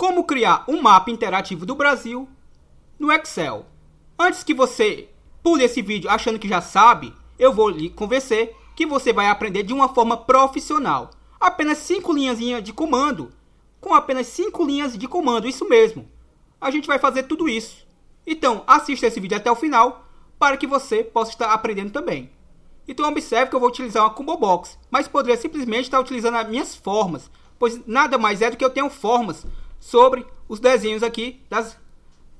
como criar um mapa interativo do Brasil no Excel. Antes que você pule esse vídeo achando que já sabe, eu vou lhe convencer que você vai aprender de uma forma profissional. Apenas 5 linhas de comando. Com apenas 5 linhas de comando, isso mesmo. A gente vai fazer tudo isso. Então, assista esse vídeo até o final para que você possa estar aprendendo também. Então, observe que eu vou utilizar uma Combo Box, mas poderia simplesmente estar utilizando as minhas formas, pois nada mais é do que eu tenho formas sobre os desenhos aqui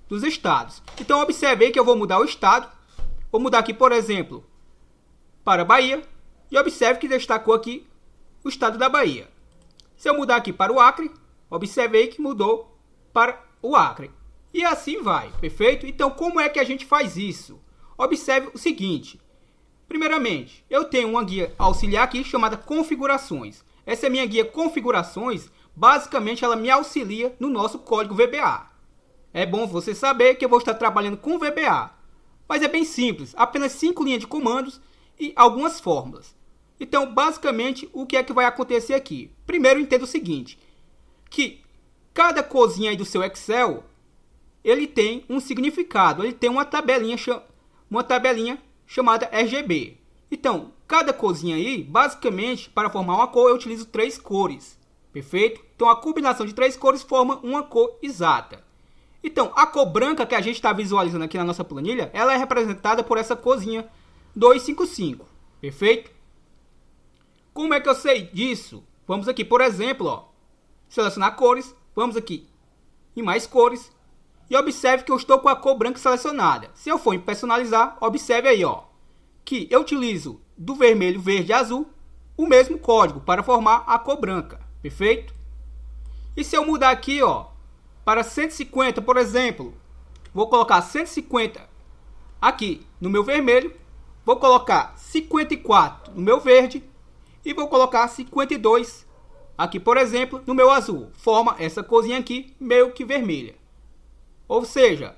dos estados. Então, observe aí que eu vou mudar o estado. Vou mudar aqui, por exemplo, para Bahia. E observe que destacou aqui o estado da Bahia. Se eu mudar aqui para o Acre, observe aí que mudou para o Acre. E assim vai, perfeito? Então, como é que a gente faz isso? Observe o seguinte. Primeiramente, eu tenho uma guia auxiliar aqui chamada Configurações. Essa é a minha guia Configurações. Basicamente, ela me auxilia no nosso código VBA. É bom você saber que eu vou estar trabalhando com VBA. Mas é bem simples, apenas 5 linhas de comandos e algumas fórmulas. Então, basicamente, o que é que vai acontecer aqui? Primeiro, entenda o seguinte, que cada corzinha aí do seu Excel, ele tem um significado, ele tem uma tabelinha chamada RGB. Então, cada corzinha aí, basicamente, para formar uma cor, eu utilizo 3 cores. Perfeito? Então, a combinação de 3 cores forma uma cor exata. Então, a cor branca que a gente está visualizando aqui na nossa planilha, ela é representada por essa corzinha 255. Perfeito? Como é que eu sei disso? Vamos aqui, por exemplo, ó, selecionar cores. Vamos aqui em mais cores. E observe que eu estou com a cor branca selecionada. Se eu for em personalizar, observe aí, ó, que eu utilizo do vermelho, verde e azul o mesmo código para formar a cor branca. Perfeito? E se eu mudar aqui, ó, para 150, por exemplo, vou colocar 150 aqui no meu vermelho, vou colocar 54 no meu verde e vou colocar 52 aqui, por exemplo, no meu azul. Forma essa corzinha aqui meio que vermelha. Ou seja,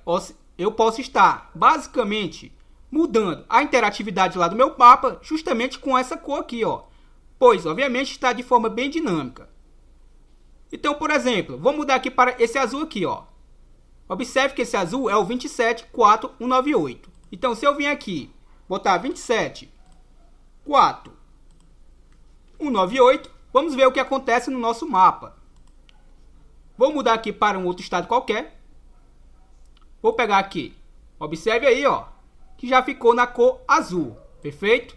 eu posso estar basicamente mudando a interatividade lá do meu mapa justamente com essa cor aqui, ó. Pois, obviamente, está de forma bem dinâmica. Então, por exemplo, vou mudar aqui para esse azul aqui, ó. Observe que esse azul é o 2749198. Então, se eu vim aqui, botar 2749198, vamos ver o que acontece no nosso mapa. Vou mudar aqui para um outro estado qualquer. Vou pegar aqui. Observe aí, ó, que já ficou na cor azul. Perfeito?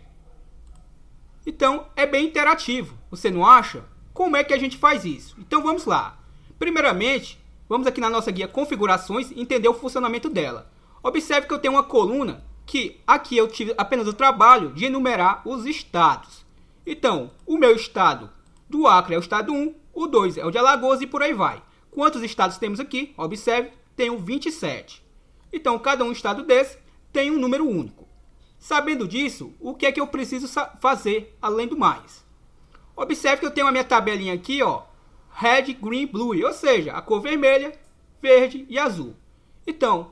Então, é bem interativo. Você não acha? Como é que a gente faz isso? Então, vamos lá. Primeiramente, vamos aqui na nossa guia Configurações e entender o funcionamento dela. Observe que eu tenho uma coluna que aqui eu tive apenas o trabalho de enumerar os estados. Então, o meu estado do Acre é o estado 1, o 2 é o de Alagoas e por aí vai. Quantos estados temos aqui? Observe, tenho 27. Então, cada um estado desse tem um número único. Sabendo disso, o que é que eu preciso fazer além do mais? Observe que eu tenho a minha tabelinha aqui, ó, Red, Green, Blue, ou seja, a cor vermelha, verde e azul. Então,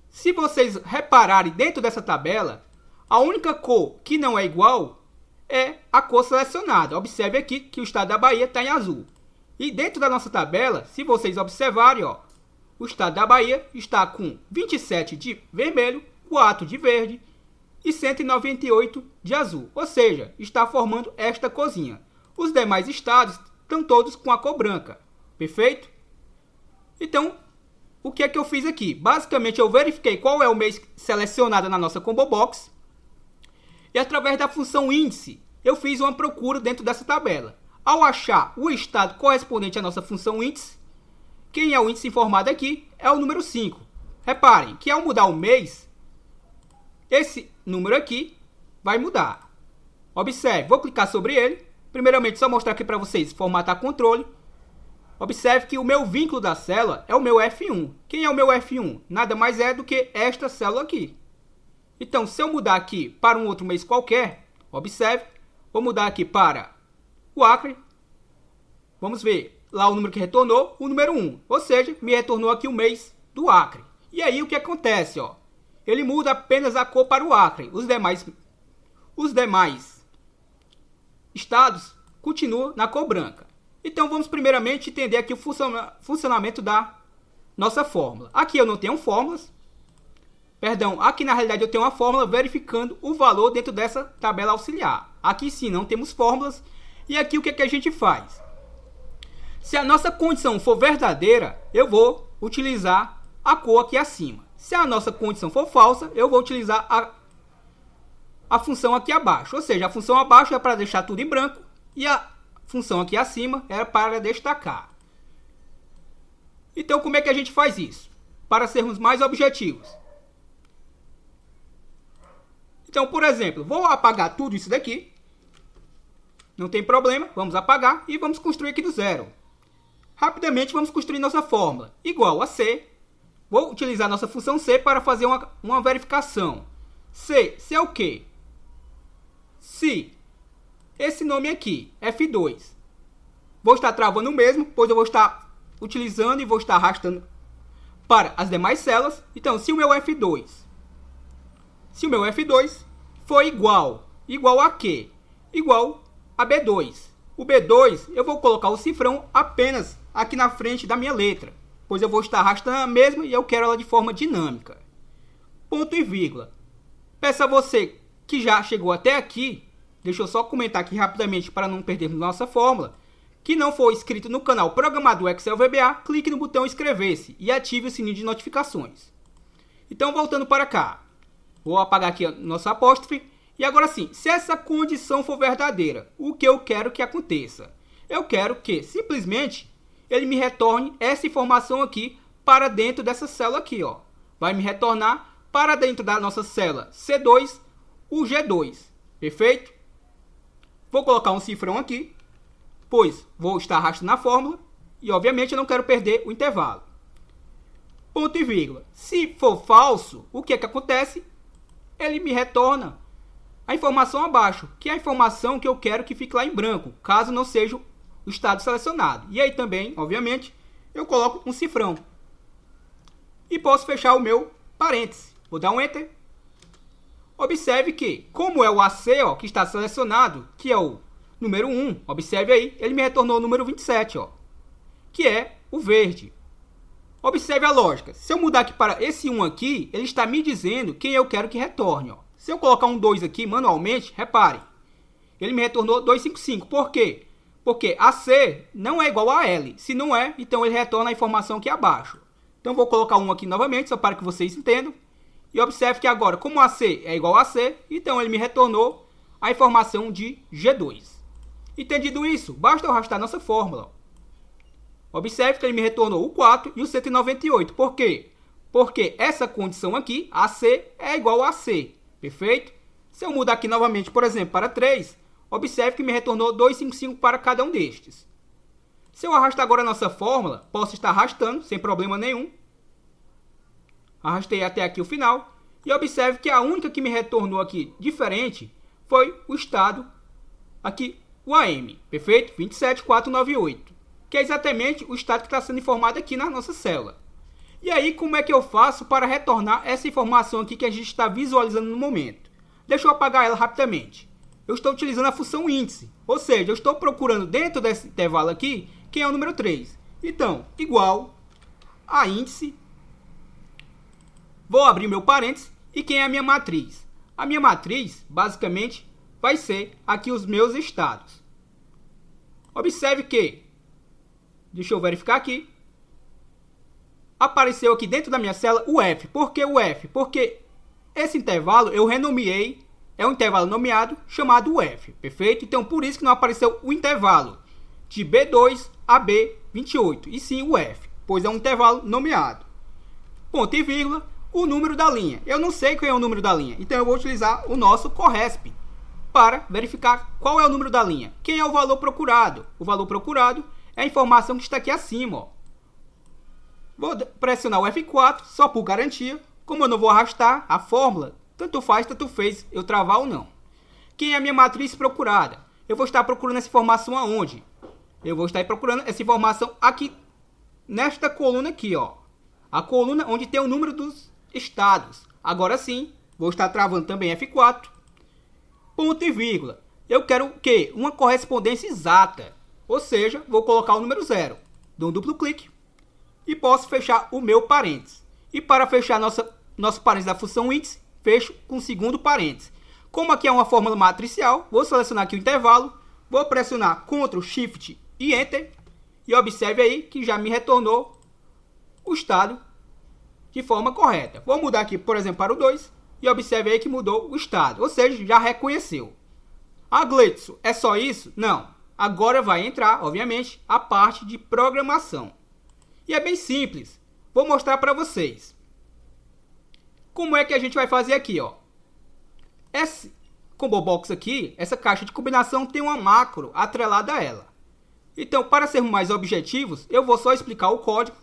se vocês repararem dentro dessa tabela, a única cor que não é igual é a cor selecionada. Observe aqui que o estado da Bahia está em azul. E dentro da nossa tabela, se vocês observarem, ó, o estado da Bahia está com 27 de vermelho, 4 de verde e 198 de azul. Ou seja, está formando esta corzinha. Os demais estados estão todos com a cor branca. Perfeito? Então, o que é que eu fiz aqui? Basicamente, eu verifiquei qual é o mês selecionado na nossa Combo Box. E através da função índice, eu fiz uma procura dentro dessa tabela. Ao achar o estado correspondente à nossa função índice, quem é o índice informado aqui é o número 5. Reparem que ao mudar o mês, esse número aqui vai mudar. Observe, vou clicar sobre ele. Primeiramente, só mostrar aqui para vocês, formatar controle. Observe que o meu vínculo da célula é o meu F1. Quem é o meu F1? Nada mais é do que esta célula aqui. Então, se eu mudar aqui para um outro mês qualquer, observe, vou mudar aqui para o Acre. Vamos ver lá o número que retornou, o número 1. Ou seja, me retornou aqui o mês do Acre. E aí o que acontece, ó? Ele muda apenas a cor para o Acre. Os demais estados continuam na cor branca. Então vamos primeiramente entender aqui o funcionamento da nossa fórmula. Aqui eu não tenho fórmulas. Perdão, aqui na realidade eu tenho uma fórmula verificando o valor dentro dessa tabela auxiliar. Aqui sim não temos fórmulas. E aqui o que, que a gente faz? Se a nossa condição for verdadeira, eu vou utilizar a cor aqui acima. Se a nossa condição for falsa, eu vou utilizar a função aqui abaixo. Ou seja, a função abaixo é para deixar tudo em branco e a função aqui acima é para destacar. Então como é que a gente faz isso? Para sermos mais objetivos. Então, por exemplo, vou apagar tudo isso daqui. Não tem problema, vamos apagar e vamos construir aqui do zero. Rapidamente vamos construir nossa fórmula. Igual a C. Vou utilizar nossa função C para fazer uma verificação. C é o quê? Se esse nome aqui, F2, vou estar travando o mesmo, pois eu vou estar utilizando e vou estar arrastando para as demais células. Então, se o meu F2 for igual a quê? Igual a B2. O B2, eu vou colocar o cifrão apenas aqui na frente da minha letra, pois eu vou estar arrastando a mesma e eu quero ela de forma dinâmica. Ponto e vírgula. Peço a você que já chegou até aqui, deixa eu só comentar aqui rapidamente para não perdermos nossa fórmula, que não for inscrito no canal Programador Excel VBA, clique no botão inscrever-se e ative o sininho de notificações. Então, voltando para cá, vou apagar aqui a nossa apóstrofe. E agora sim, se essa condição for verdadeira, o que eu quero que aconteça? Eu quero que simplesmente ele me retorne essa informação aqui para dentro dessa célula aqui, ó. Vai me retornar para dentro da nossa célula C2, o G2. Perfeito? Vou colocar um cifrão aqui, pois vou estar arrastando a fórmula e obviamente eu não quero perder o intervalo. Ponto e vírgula. Se for falso, o que é que acontece? Ele me retorna a informação abaixo, que é a informação que eu quero que fique lá em branco, caso não seja o estado selecionado. E aí também, obviamente, eu coloco um cifrão. E posso fechar o meu parêntese. Vou dar um Enter. Observe que, como é o AC, ó, que está selecionado, que é o número 1, observe aí, ele me retornou o número 27, ó, que é o verde. Observe a lógica. Se eu mudar aqui para esse 1 aqui, ele está me dizendo quem eu quero que retorne, ó. Se eu colocar um 2 aqui manualmente, reparem, ele me retornou 255. Por quê? Porque AC não é igual a L. Se não é, então ele retorna a informação aqui abaixo. Então vou colocar um aqui novamente, só para que vocês entendam. E observe que agora, como AC é igual a C, então ele me retornou a informação de G2. Entendido isso, basta eu arrastar nossa fórmula. Observe que ele me retornou o 4 e o 198. Por quê? Porque essa condição aqui, AC, é igual a C. Perfeito? Se eu mudar aqui novamente, por exemplo, para 3, observe que me retornou 255 para cada um destes. Se eu arrastar agora a nossa fórmula, posso estar arrastando, sem problema nenhum. Arrastei até aqui o final. E observe que a única que me retornou aqui diferente foi o estado, aqui, o AM. Perfeito? 27498. Que é exatamente o estado que está sendo informado aqui na nossa célula. E aí, como é que eu faço para retornar essa informação aqui que a gente está visualizando no momento? Deixa eu apagar ela rapidamente. Eu estou utilizando a função índice, ou seja, eu estou procurando dentro desse intervalo aqui quem é o número 3. Então, igual a índice, vou abrir meu parênteses e quem é a minha matriz? A minha matriz, basicamente, vai ser aqui os meus estados. Observe que, deixa eu verificar aqui, apareceu aqui dentro da minha célula o F. Por que o F? Porque esse intervalo eu renomeei, é um intervalo nomeado chamado F, perfeito? Então por isso que não apareceu o intervalo de B2 a B28, e sim o F, pois é um intervalo nomeado. Ponto e vírgula, o número da linha. Eu não sei qual é o número da linha, então eu vou utilizar o nosso CORRESP para verificar qual é o número da linha. Quem é o valor procurado? O valor procurado é a informação que está aqui acima, ó. Vou pressionar o F4, só por garantia. Como eu não vou arrastar a fórmula, tanto faz, tanto fez eu travar ou não. Quem é a minha matriz procurada? Eu vou estar procurando essa informação aonde? Eu vou estar procurando essa informação aqui, nesta coluna aqui, ó. A coluna onde tem o número dos estados. Agora sim, vou estar travando também F4. Ponto e vírgula. Eu quero o quê? Uma correspondência exata. ou seja, vou colocar o número 0. Dou um duplo clique e posso fechar o meu parênteses. E para fechar nosso parênteses da função índice, fecho com o segundo parênteses. Como aqui é uma fórmula matricial, vou selecionar aqui o intervalo, vou pressionar Ctrl, Shift e Enter, e observe aí que já me retornou o estado de forma correta. Vou mudar aqui, por exemplo, para o 2, e observe aí que mudou o estado, ou seja, já reconheceu. Ah, Gleidson, é só isso? Não. Agora vai entrar, obviamente, a parte de programação. E é bem simples. Vou mostrar para vocês. Como é que a gente vai fazer aqui, ó? Esse combo box aqui, essa caixa de combinação tem uma macro atrelada a ela. Então, para sermos mais objetivos, eu vou só explicar o código.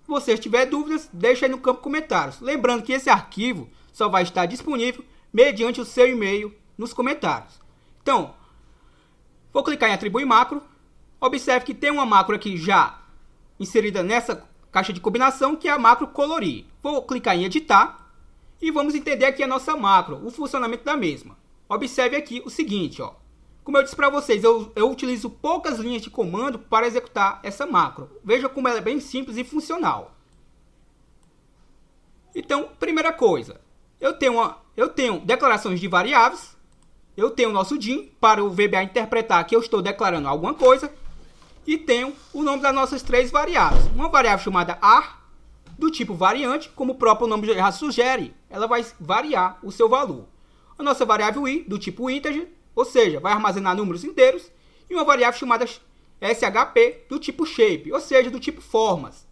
Se você tiver dúvidas, deixa aí no campo comentários. Lembrando que esse arquivo só vai estar disponível mediante o seu e-mail nos comentários. Então, vou clicar em atribuir macro. Observe que tem uma macro aqui já inserida nessa caixa de combinação, que é a macro colorir. Vou clicar em editar e vamos entender aqui a nossa macro, o funcionamento da mesma. Observe aqui o seguinte, ó. Como eu disse para vocês, eu utilizo poucas linhas de comando para executar essa macro. Veja como ela é bem simples e funcional. Então, primeira coisa, eu tenho declarações de variáveis, eu tenho o nosso DIN para o VBA interpretar que eu estou declarando alguma coisa, e tenho o nome das nossas três variáveis. Uma variável chamada AR, do tipo variante, como o próprio nome já sugere, ela vai variar o seu valor. A nossa variável I, do tipo integer, ou seja, vai armazenar números inteiros, e uma variável chamada SHP, do tipo shape, ou seja, do tipo formas.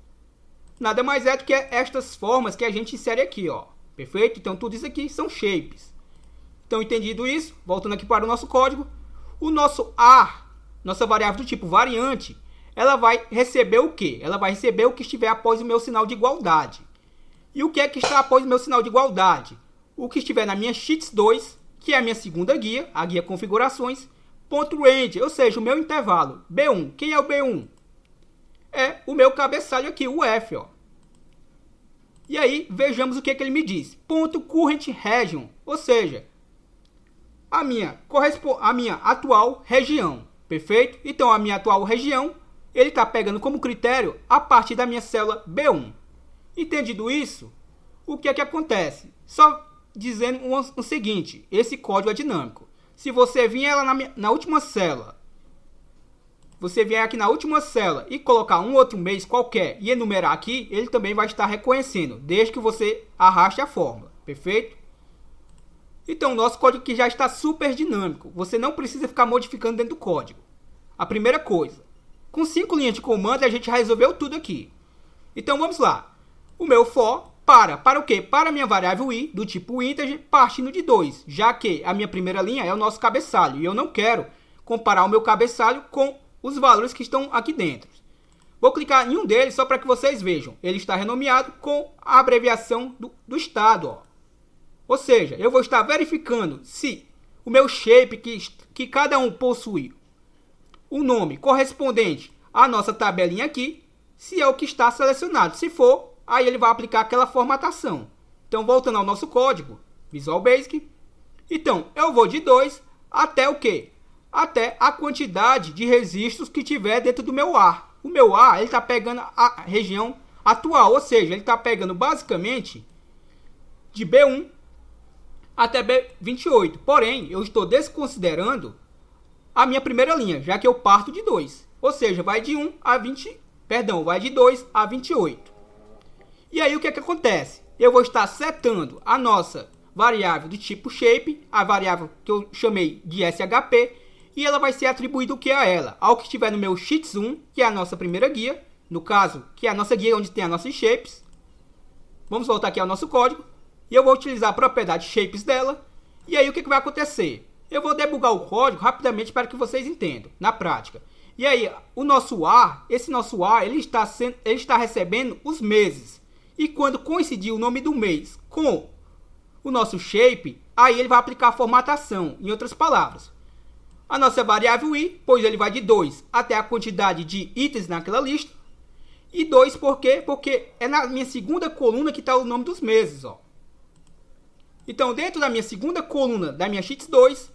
Nada mais é do que estas formas que a gente insere aqui, ó. Perfeito? Então, tudo isso aqui são shapes. Então, entendido isso, voltando aqui para o nosso código, o nosso AR, nossa variável do tipo variante, ela vai receber o quê? Ela vai receber o que estiver após o meu sinal de igualdade. E o que é que está após o meu sinal de igualdade? O que estiver na minha Sheets 2, que é a minha segunda guia, a guia configurações, ponto range, ou seja, o meu intervalo, B1. Quem é o B1? É o meu cabeçalho aqui, o F, ó. E aí, vejamos o que ele me diz. Ponto current region, ou seja, a minha atual região. Perfeito? Então, a minha atual região, ele está pegando como critério a partir da minha célula B1. Entendido isso, o que é que acontece? Só dizendo o seguinte, esse código é dinâmico. Se você vier lá na última célula, você vier aqui na última célula e colocar um outro mês qualquer e enumerar aqui, ele também vai estar reconhecendo, desde que você arraste a fórmula. Perfeito? Então, o nosso código aqui já está super dinâmico. Você não precisa ficar modificando dentro do código. A primeira coisa, com 5 linhas de comando, a gente resolveu tudo aqui. Então, vamos lá. O meu for para o quê? Para a minha variável i, do tipo integer, partindo de 2, já que a minha primeira linha é o nosso cabeçalho, e eu não quero comparar o meu cabeçalho com os valores que estão aqui dentro. Vou clicar em um deles só para que vocês vejam. Ele está renomeado com a abreviação do estado, ó. Ou seja, eu vou estar verificando se o meu shape, que cada um possui o nome correspondente à nossa tabelinha aqui, se é o que está selecionado. Se for, aí ele vai aplicar aquela formatação. Então, voltando ao nosso código, Visual Basic. Então, eu vou de 2 até o quê? Até a quantidade de registros que tiver dentro do meu AR. O meu AR, ele está pegando a região atual, ou seja, ele está pegando basicamente de B1 até B28. Porém, eu estou desconsiderando a minha primeira linha, já que eu parto de 2. Ou seja, vai de 1 a 20, vai de 2 a 28. E aí o que é que acontece? Eu vou estar setando a nossa variável do tipo shape, a variável que eu chamei de SHP, e ela vai ser atribuída o que a ela? Ao que estiver no meu Sheets 1, que é a nossa primeira guia, no caso, que é a nossa guia onde tem as nossas shapes. Vamos voltar aqui ao nosso código, e eu vou utilizar a propriedade shapes dela, e aí o que vai acontecer? Eu vou debugar o código rapidamente para que vocês entendam, na prática. E aí, o nosso AR, esse nosso AR, ele está recebendo os meses. E quando coincidir o nome do mês com o nosso shape, aí ele vai aplicar a formatação. Em outras palavras, a nossa variável i, pois ele vai de 2 até a quantidade de itens naquela lista. E 2 por quê? Porque é na minha segunda coluna que está o nome dos meses, ó. Então, dentro da minha segunda coluna da minha Sheets 2,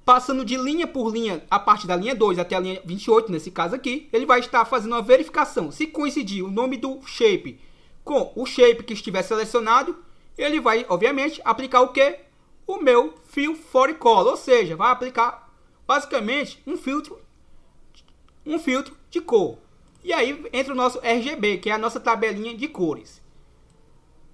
passando de linha por linha, a partir da linha 2 até a linha 28, nesse caso aqui, ele vai estar fazendo uma verificação. Se coincidir o nome do shape com o shape que estiver selecionado, ele vai, obviamente, aplicar o quê? O meu Fill for Color, ou seja, vai aplicar basicamente um filtro de cor. E aí entra o nosso RGB, que é a nossa tabelinha de cores.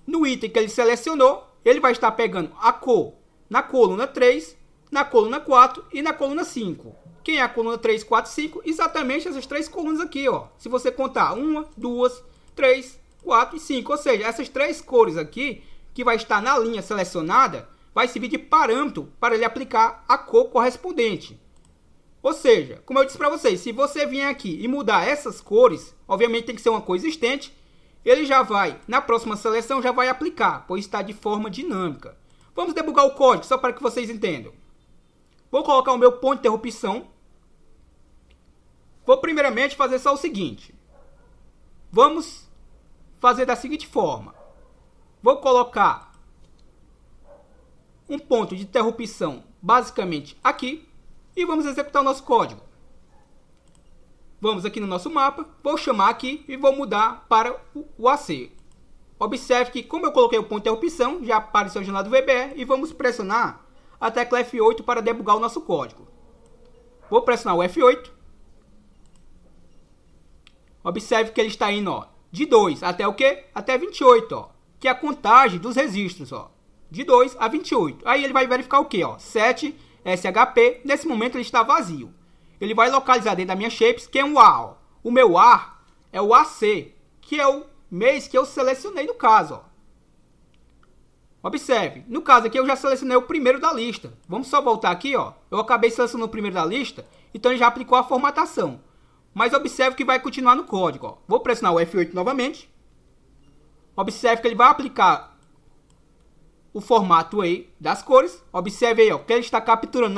No item que ele selecionou, ele vai estar pegando a cor na coluna 3, na coluna 4 e na coluna 5. Quem é a coluna 3, 4, 5? Exatamente essas três colunas aqui, ó. Se você contar 1, 2, 3, 4 e 5. Ou seja, essas três cores aqui, que vai estar na linha selecionada, vai servir de parâmetro para ele aplicar a cor correspondente. Ou seja, como eu disse para vocês, se você vier aqui e mudar essas cores, obviamente tem que ser uma cor existente, ele já vai, na próxima seleção, já vai aplicar, pois está de forma dinâmica. Vamos debugar o código, só para que vocês entendam. Vou colocar o meu ponto de interrupção. Vou primeiramente fazer só o seguinte. Vamos fazer da seguinte forma. Vou colocar um ponto de interrupção basicamente aqui. E vamos executar o nosso código. Vamos aqui no nosso mapa. Vou chamar aqui e vou mudar para o AC. Observe que como eu coloquei o ponto de interrupção, já apareceu a janela do VBE. E vamos pressionar a tecla F8 para debugar o nosso código. Vou pressionar o F8. Observe que ele está indo, ó, de 2 até o quê? Até 28, ó. Que é a contagem dos registros, ó. De 2 a 28. Aí ele vai verificar o quê, ó? 7 SHP. Nesse momento ele está vazio. Ele vai localizar dentro da minha shapes, que é um A, ó. O meu A é o AC, que é o mês que eu selecionei no caso, ó. Observe, no caso aqui eu já selecionei o primeiro da lista. Vamos só voltar aqui, ó. Eu acabei selecionando o primeiro da lista, então ele já aplicou a formatação. Mas observe que vai continuar no código, ó. Vou pressionar o F8 novamente. Observe que ele vai aplicar o formato aí das cores. Observe aí, ó, que ele está capturando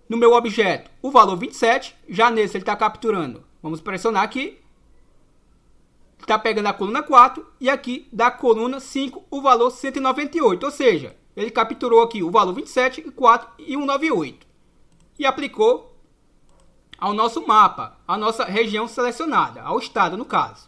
no meu objeto o valor 27. Já nesse ele está capturando. Vamos pressionar aqui. Está pegando a coluna 4 e aqui da coluna 5 o valor 198. Ou seja, ele capturou aqui o valor 27, 4 e 198. E aplicou ao nosso mapa, à nossa região selecionada, ao estado no caso.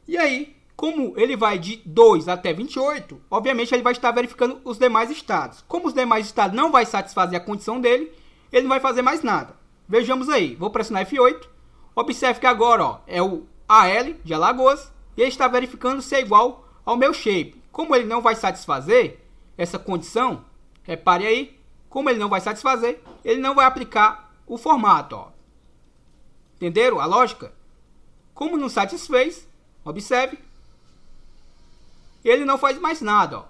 E aí, como ele vai de 2 até 28, obviamente ele vai estar verificando os demais estados. Como os demais estados não vai satisfazer a condição dele, ele não vai fazer mais nada. Vejamos aí, vou pressionar F8. Observe que agora, ó, é o AL de Alagoas e ele está verificando se é igual ao meu shape. Como ele não vai satisfazer essa condição, repare aí, como ele não vai satisfazer, ele não vai aplicar o formato, ó. Entenderam a lógica? Como não satisfez, observe, ele não faz mais nada, ó.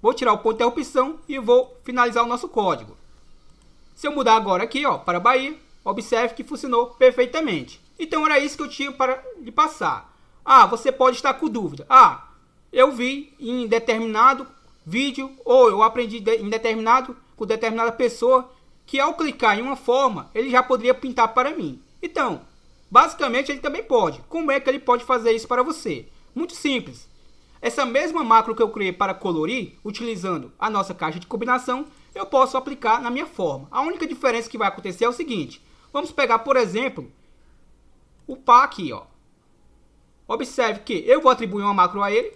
Vou tirar o ponto de interrupção e vou finalizar o nosso código. Se eu mudar agora aqui, ó, para Bahia, observe que funcionou perfeitamente. Então era isso que eu tinha para lhe passar. Ah, você pode estar com dúvida. Ah, eu vi em determinado vídeo ou eu aprendi com determinada pessoa que ao clicar em uma forma, ele já poderia pintar para mim. Então, basicamente ele também pode. Como é que ele pode fazer isso para você? Muito simples. Essa mesma macro que eu criei para colorir, utilizando a nossa caixa de combinação, eu posso aplicar na minha forma. A única diferença que vai acontecer é o seguinte. Vamos pegar, por exemplo, o pá aqui, ó. Observe que eu vou atribuir uma macro a ele.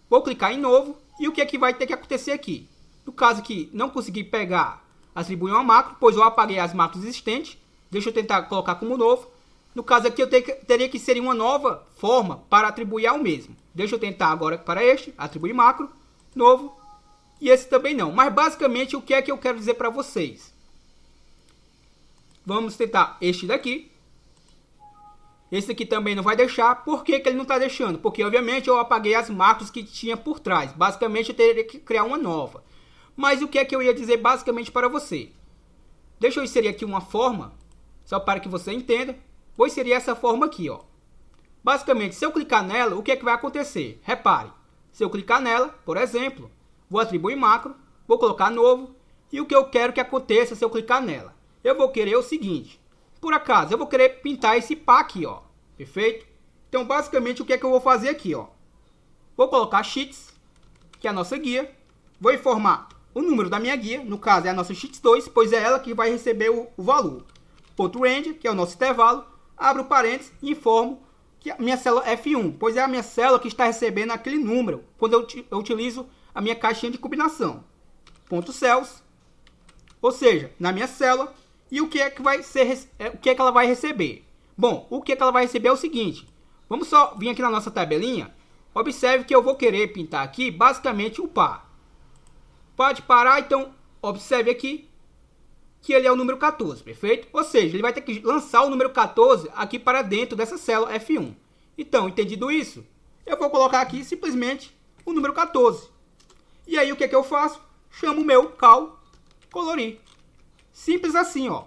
Vou clicar em novo. E o que é que vai ter que acontecer aqui? No caso que não consegui pegar, atribuir uma macro, pois eu apaguei as macros existentes. Deixa eu tentar colocar como novo. No caso aqui eu teria que inserir uma nova forma para atribuir ao mesmo. Deixa eu tentar agora para este, atribuir macro, novo. E esse também não. Mas basicamente o que é que eu quero dizer para vocês? Vamos tentar este daqui. Esse aqui também não vai deixar. Por que que ele não está deixando? Porque obviamente eu apaguei as macros que tinha por trás. Basicamente eu teria que criar uma nova. Mas o que é que eu ia dizer basicamente para você? Deixa eu inserir aqui uma forma, só para que você entenda. Vou inserir essa forma aqui, ó. Basicamente, se eu clicar nela, o que é que vai acontecer? Repare, se eu clicar nela, por exemplo, vou atribuir macro, vou colocar novo, e o que eu quero que aconteça se eu clicar nela? Eu vou querer o seguinte, por acaso, eu vou querer pintar esse pá aqui, ó. Perfeito? Então, basicamente, o que é que eu vou fazer aqui, ó? Vou colocar Sheets, que é a nossa guia, vou informar o número da minha guia, no caso é a nossa x2, pois é ela que vai receber o valor. Ponto range, que é o nosso intervalo, abro parênteses e informo que a minha célula F1, pois é a minha célula que está recebendo aquele número quando eu utilizo a minha caixinha de combinação. Ponto cells, ou seja, na minha célula, e o que é que ela vai receber? Bom, o que é que ela vai receber é o seguinte, vamos só vir aqui na nossa tabelinha, observe que eu vou querer pintar aqui basicamente o par. Pode parar, então observe aqui que ele é o número 14, perfeito? Ou seja, ele vai ter que lançar o número 14 aqui para dentro dessa célula F1. Então, entendido isso, eu vou colocar aqui simplesmente o número 14. E aí o que é que eu faço? Chamo o meu cal colorir. Simples assim, ó.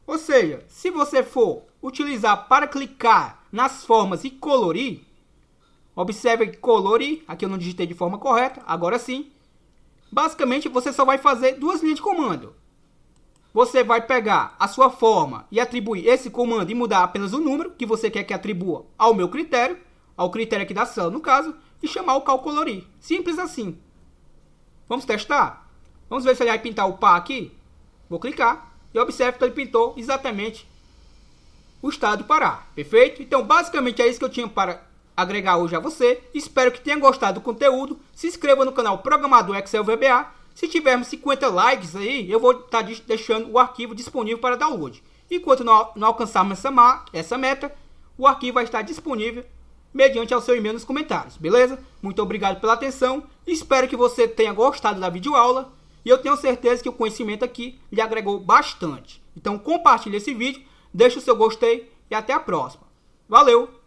Ou seja, se você for utilizar para clicar nas formas e colorir, observe que colorir, aqui eu não digitei de forma correta, agora sim. Basicamente, você só vai fazer duas linhas de comando. Você vai pegar a sua forma e atribuir esse comando e mudar apenas o número que você quer que atribua ao meu critério, ao critério aqui da célula no caso, e chamar o cal colorir. Simples assim. Vamos testar? Vamos ver se ele vai pintar o par aqui. Vou clicar e observe que ele pintou exatamente o estado do Pará. Perfeito? Então basicamente é isso que eu tinha para agregar hoje a você. Espero que tenha gostado do conteúdo. Se inscreva no canal Programador Excel VBA. Se tivermos 50 likes aí, eu vou estar deixando o arquivo disponível para download. Enquanto não alcançarmos essa meta, o arquivo vai estar disponível mediante ao seu e-mail nos comentários, beleza? Muito obrigado pela atenção, espero que você tenha gostado da videoaula e eu tenho certeza que o conhecimento aqui lhe agregou bastante. Então compartilhe esse vídeo, deixe o seu gostei e até a próxima. Valeu!